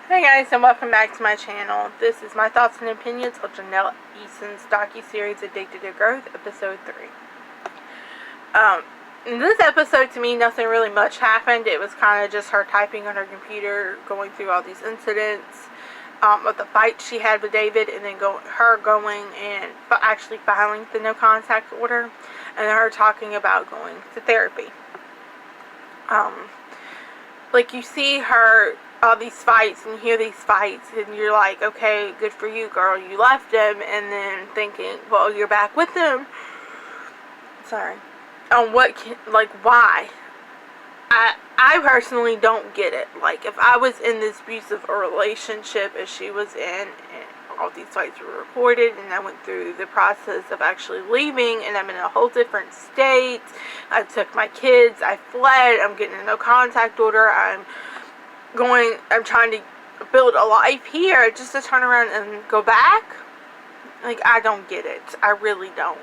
Hey guys, and welcome back to my channel. This is my thoughts and opinions of Janelle Eason's docu-series Addicted to Growth, episode 3. In this episode, to me, nothing really much happened. It was kind of just her typing on her computer, going through all these incidents of the fight she had with David, and then her going and actually filing the no contact order, and her talking about going to therapy. Like, you see her, all these fights, and you hear these fights, and you're like, okay, good for you, girl, you left him, and then thinking, well, you're back with him. Sorry. Why? I personally don't get it. Like, if I was in this abusive relationship as she was in, and all these fights were recorded, and I went through the process of actually leaving, and I'm in a whole different state, I took my kids, I fled, I'm getting a no contact order, I'm trying to build a life here, just to turn around and go back. Like, I don't get it. I really don't.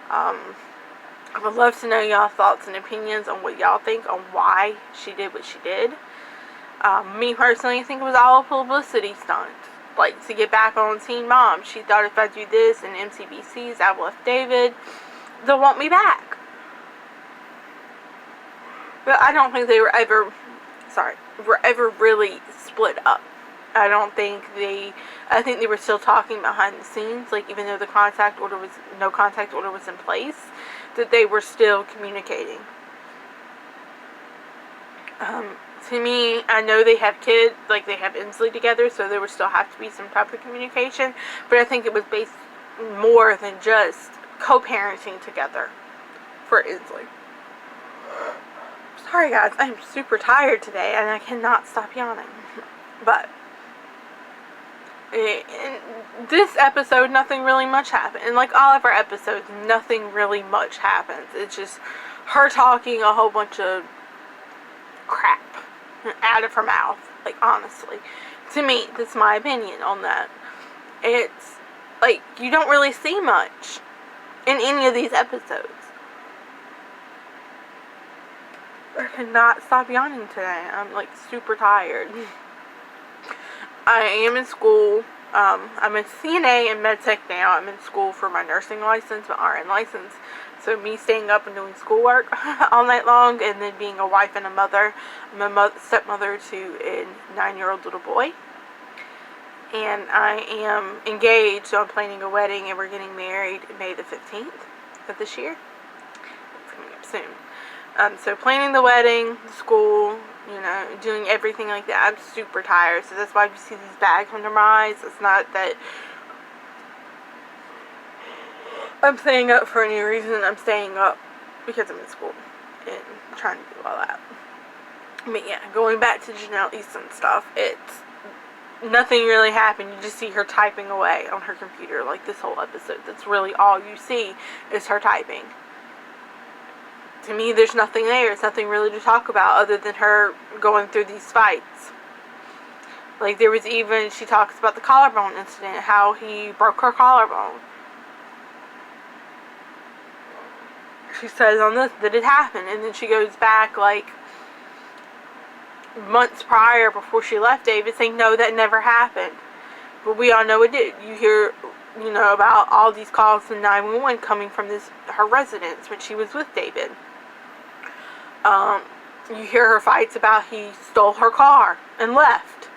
I would love to know y'all's thoughts and opinions on what y'all think on why she did what she did. Me personally, I think it was all a publicity stunt. Like, to get back on Teen Mom. She thought if I do this and MCBCs, I've left David, they'll want me back. But I don't think they were ever really split up. I think they were still talking behind the scenes, like, even though no contact order was in place, that they were still communicating. To me, I know they have kids, like, they have Inslee together, so there would still have to be some type of communication, but I think it was based more than just co-parenting together for Inslee. Sorry guys, I'm super tired today and I cannot stop yawning. But in this episode, nothing really much happened. And like all of our episodes, nothing really much happens. It's just her talking a whole bunch of crap out of her mouth. Like, honestly. To me, that's my opinion on that. It's like, you don't really see much in any of these episodes. I cannot stop yawning today. I'm like super tired. I am in school. I'm a CNA and medtech now. I'm in school for my nursing license, my RN license. So me staying up and doing schoolwork all night long, and then being a wife and a mother. I'm a stepmother to a 9-year-old little boy. And I am engaged, so I'm planning a wedding, and we're getting married May the 15th of this year. It's coming up soon. So planning the wedding, school, doing everything like that. I'm super tired, so that's why you see these bags under my eyes. It's not that I'm staying up for any reason. I'm staying up because I'm in school and trying to do all that. But yeah, going back to Janelle Eason stuff, nothing really happened. You just see her typing away on her computer, like this whole episode. That's really all you see is her typing. To me, there's nothing there. There's nothing really to talk about other than her going through these fights. Like, there was even, she talks about the collarbone incident, how he broke her collarbone. She says on this that it happened, and then she goes back, like, months prior before she left David, saying, no, that never happened. But we all know it did. You hear, about all these calls to 911 coming from her residence when she was with David. You hear her fights about he stole her car and left.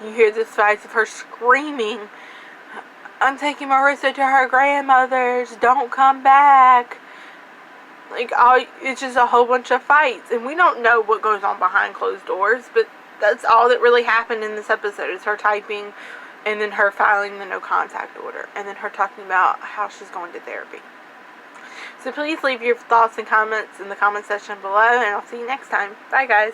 You hear this fights of her screaming, I'm taking Marissa to her grandmother's, don't come back. Like, it's just a whole bunch of fights, and we don't know what goes on behind closed doors, but that's all that really happened in this episode, is her typing, and then her filing the no contact order, and then her talking about how she's going to therapy. So please leave your thoughts and comments in the comment section below, and I'll see you next time. Bye guys.